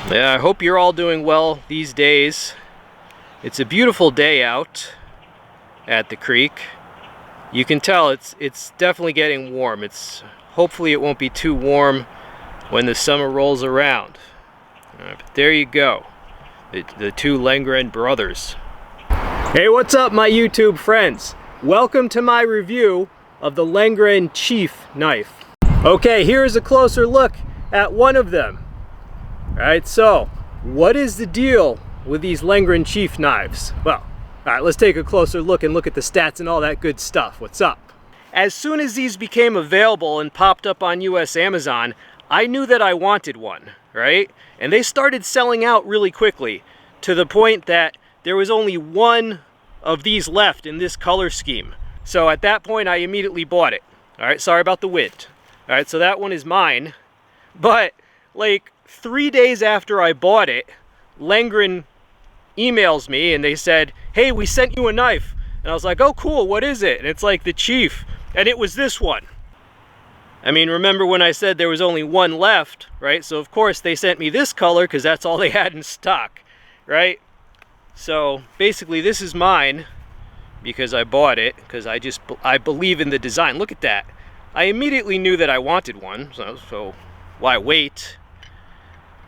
Yeah, I hope you're all doing well these days. It's a beautiful day out at the creek. You can tell it's definitely getting warm. Hopefully it won't be too warm when the summer rolls around. But there you go, the two Lengren brothers. Hey, what's up my YouTube friends? Welcome to my review of the Lengren sheath knife. Okay, here's a closer look at one of them. Alright, so what is the deal with these Lengren sheath knives? Well, alright, let's take a closer look and look at the stats and all that good stuff. What's up? As soon as these became available and popped up on US Amazon, I knew that I wanted one, right? And they started selling out really quickly, to the point that there was only one of these left in this color scheme. So at that point I immediately bought it. Alright, sorry about the wind. Alright, so that one is mine. But like 3 days after I bought it, Lengren emails me and they said, hey, we sent you a knife. And I was like, oh cool, what is it? And it's like the sheath. And it was this one. I mean, remember when I said there was only one left, right? So of course they sent me this color because that's all they had in stock, right? So basically this is mine because I bought it, because I believe in the design. Look at that. I immediately knew that I wanted one, so why wait?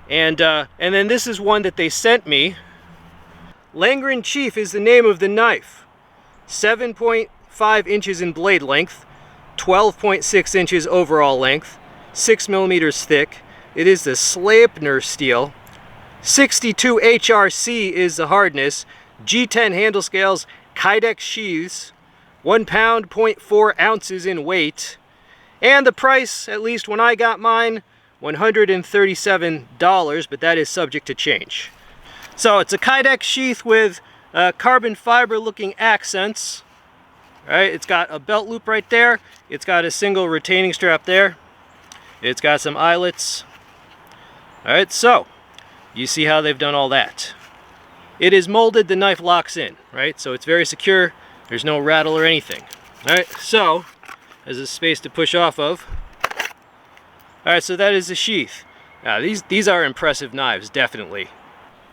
And then this is one that they sent me. Lengren sheath is the name of the knife. 7.5 inches in blade length, 12.6 inches overall length, 6 millimeters thick. It is the Sleipner steel. 62 HRC is the hardness. G10 handle scales, Kydex sheaths, 1 pound, 0.4 ounces in weight. And the price, at least when I got mine, $137, but that is subject to change. So it's a Kydex sheath with carbon fiber looking accents. Right, it's got a belt loop right there. It's got a single retaining strap there. It's got some eyelets. Alright, so you see how they've done all that. It is molded, the knife locks in, right? So it's very secure. There's no rattle or anything. Alright, so there's a space to push off of. Alright, so that is the sheath. Now, these are impressive knives, definitely.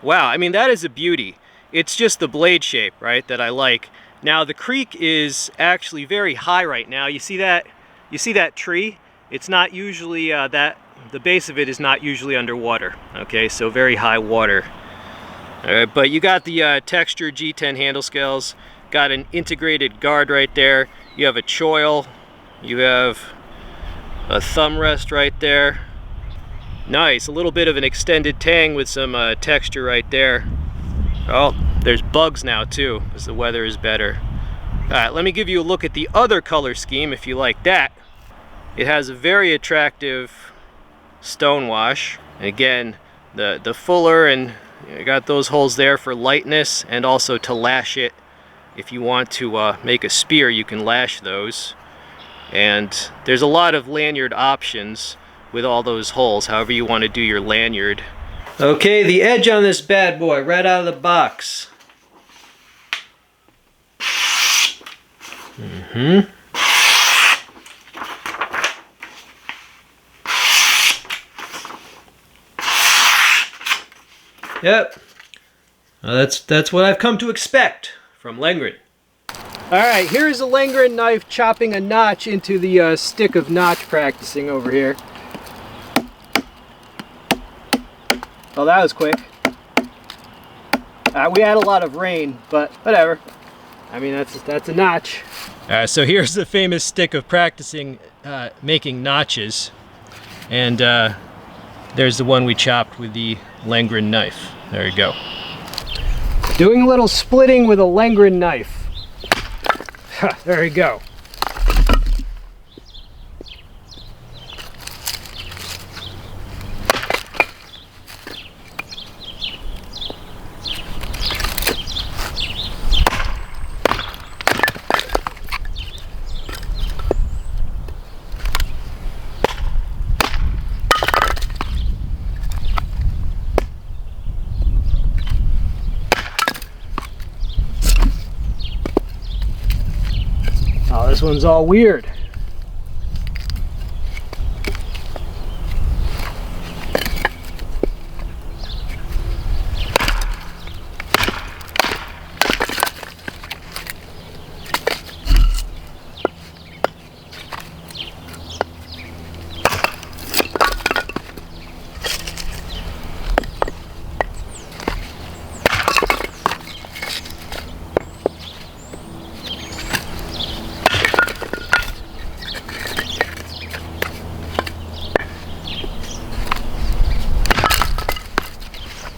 Wow, I mean, that is a beauty. It's just the blade shape, right, that I like. Now, the creek is actually very high right now. You see that? You see that tree? It's not usually, the base of it is not usually underwater. Okay, so very high water. Alright, but you got the texture G10 handle scales. Got an integrated guard right there. You have a choil. You have a thumb rest right there. Nice, a little bit of an extended tang with some texture right there. Oh, there's bugs now too, as the weather is better. Alright, let me give you a look at the other color scheme if you like that. It has a very attractive stone wash. And again, the fuller, and you got those holes there for lightness and also to lash it. If you want to make a spear, you can lash those. And there's a lot of lanyard options with all those holes, however you want to do your lanyard. Okay, the edge on this bad boy right out of the box. Yep. That's what I've come to expect from Lengren. Alright, here's a Lengren knife chopping a notch into the stick of notch practicing over here. Oh, that was quick. We had a lot of rain, but whatever. I mean, that's a notch. So here's the famous stick of practicing making notches. And there's the one we chopped with the Lengren knife. There you go. Doing a little splitting with a Lengren knife. There you go. Oh, this one's all weird.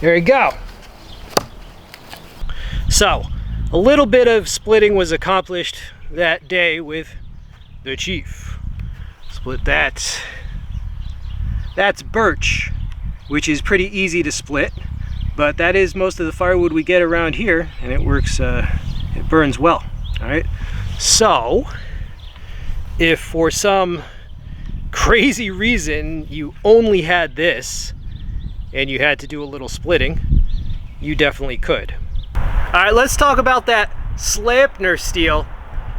There you go. So, a little bit of splitting was accomplished that day with the chief. Split that. That's birch, which is pretty easy to split, but that is most of the firewood we get around here, and it works, it burns well. All right. So, if for some crazy reason you only had this and you had to do a little splitting, you definitely could. All right, let's talk about that Sleipner steel.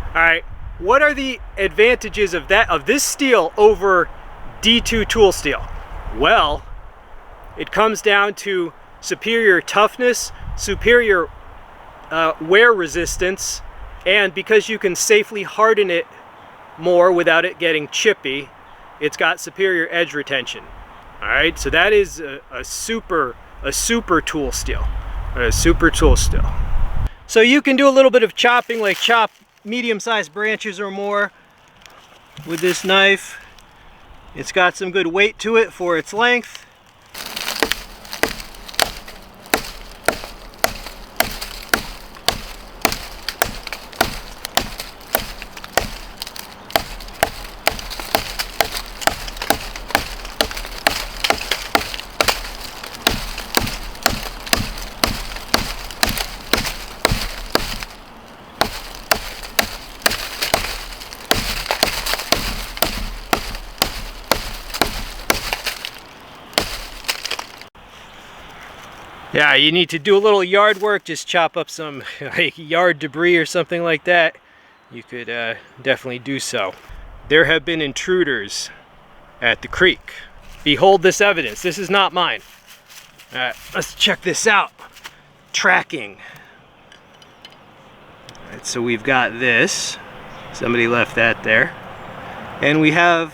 All right, what are the advantages of this steel over D2 tool steel? Well, it comes down to superior toughness, superior wear resistance, and because you can safely harden it more without it getting chippy, it's got superior edge retention. All right, so that is a super tool steel. A super tool steel. So you can do a little bit of chopping, like chop medium-sized branches or more with this knife. It's got some good weight to it for its length. Yeah, you need to do a little yard work, just chop up some like yard debris or something like that. You could definitely do so. There have been intruders at the creek. Behold this evidence. This is not mine. All right, let's check this out. Tracking. All right, so we've got this. Somebody left that there. And we have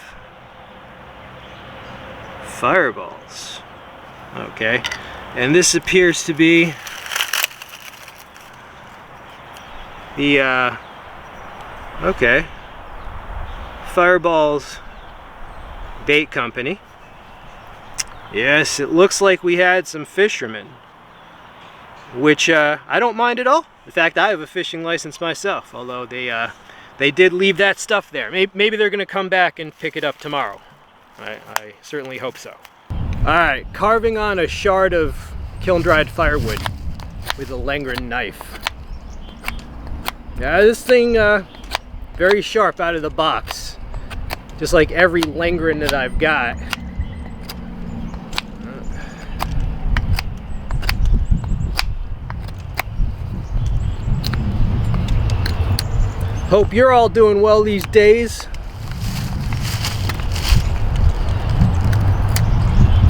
fireballs. Okay. And this appears to be the, okay, Fireballs Bait Company. Yes, it looks like we had some fishermen, which I don't mind at all. In fact, I have a fishing license myself, although they did leave that stuff there. Maybe they're going to come back and pick it up tomorrow. I certainly hope so. Alright, carving on a shard of kiln-dried firewood with a Lengren knife. Yeah, this thing very sharp out of the box, just like every Lengren that I've got. Hope you're all doing well these days.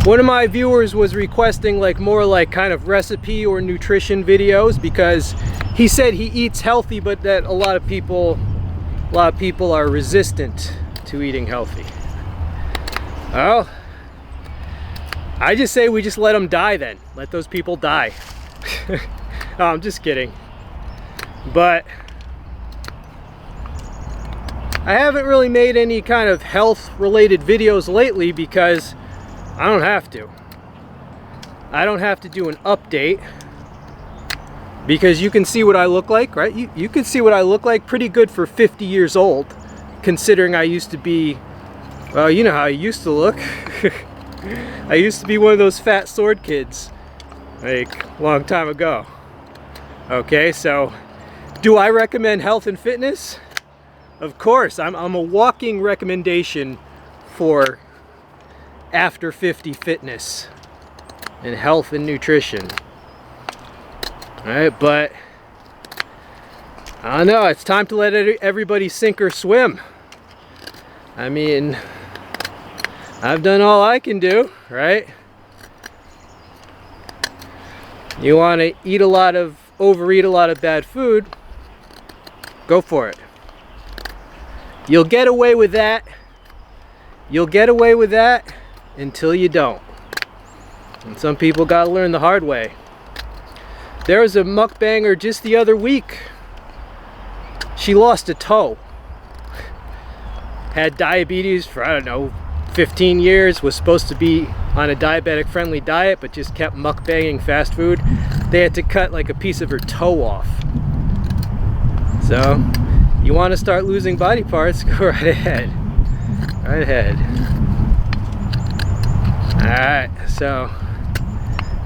One of my viewers was requesting more like kind of recipe or nutrition videos, because he said he eats healthy, but that a lot of people are resistant to eating healthy. Well, I just say we just let them die then. Let those people die. No, I'm just kidding. But I haven't really made any kind of health related videos lately because I don't have to. I don't have to do an update because you can see what I look like, right? You can see what I look like, pretty good for 50 years old, considering I used to be, well, you know how I used to look. I used to be one of those fat sword kids, like a long time ago. Okay, so do I recommend health and fitness? Of course, I'm a walking recommendation for after 50 fitness and health and nutrition. Alright, but I don't know, it's time to let everybody sink or swim. I mean, I've done all I can do, right? You want to overeat a lot of bad food, go for it. You'll get away with that. You'll get away with that until you don't. And some people gotta learn the hard way. There was a mukbanger just the other week. She lost a toe. Had diabetes for, I don't know, 15 years, was supposed to be on a diabetic friendly diet but just kept mukbanging fast food, they had to cut like a piece of her toe off. So you want to start losing body parts, go right ahead. Right ahead. Alright, so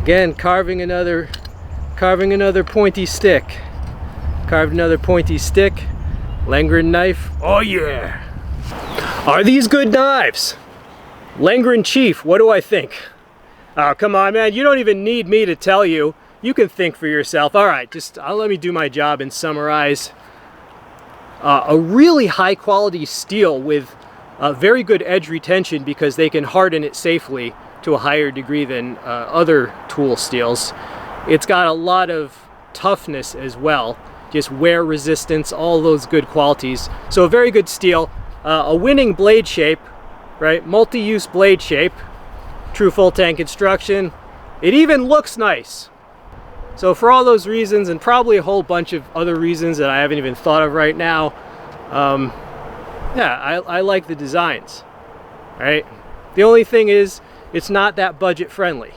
again, carving another pointy stick. Carved another pointy stick. Lengren knife. Oh yeah! Are these good knives? Lengren Chief, what do I think? Oh, come on, man. You don't even need me to tell you. You can think for yourself. All right, just let me do my job and summarize. A really high quality steel with very good edge retention because they can harden it safely to a higher degree than other tool steels. It's got a lot of toughness as well. Just wear resistance, all those good qualities. So a very good steel. A winning blade shape, right? Multi-use blade shape. True full tank construction. It even looks nice. So for all those reasons, and probably a whole bunch of other reasons that I haven't even thought of right now, yeah, I like the designs, right? The only thing is, it's not that budget friendly.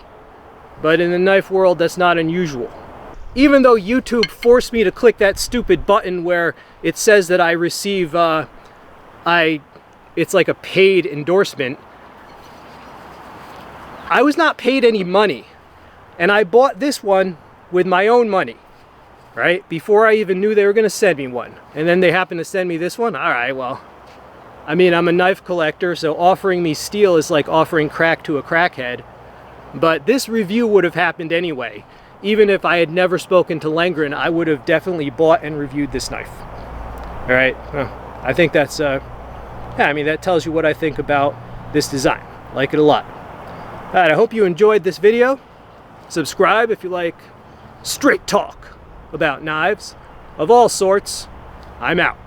But in the knife world, that's not unusual. Even though YouTube forced me to click that stupid button where it says that I receive, it's like a paid endorsement, I was not paid any money. And I bought this one with my own money, right? Before I even knew they were going to send me one. And then they happened to send me this one. All right, well, I mean, I'm a knife collector, so offering me steel is like offering crack to a crackhead. But this review would have happened anyway. Even if I had never spoken to Lengren, I would have definitely bought and reviewed this knife. All right, well, I think that's, yeah, I mean, that tells you what I think about this design. I like it a lot. All right, I hope you enjoyed this video. Subscribe if you like straight talk about knives of all sorts. I'm out.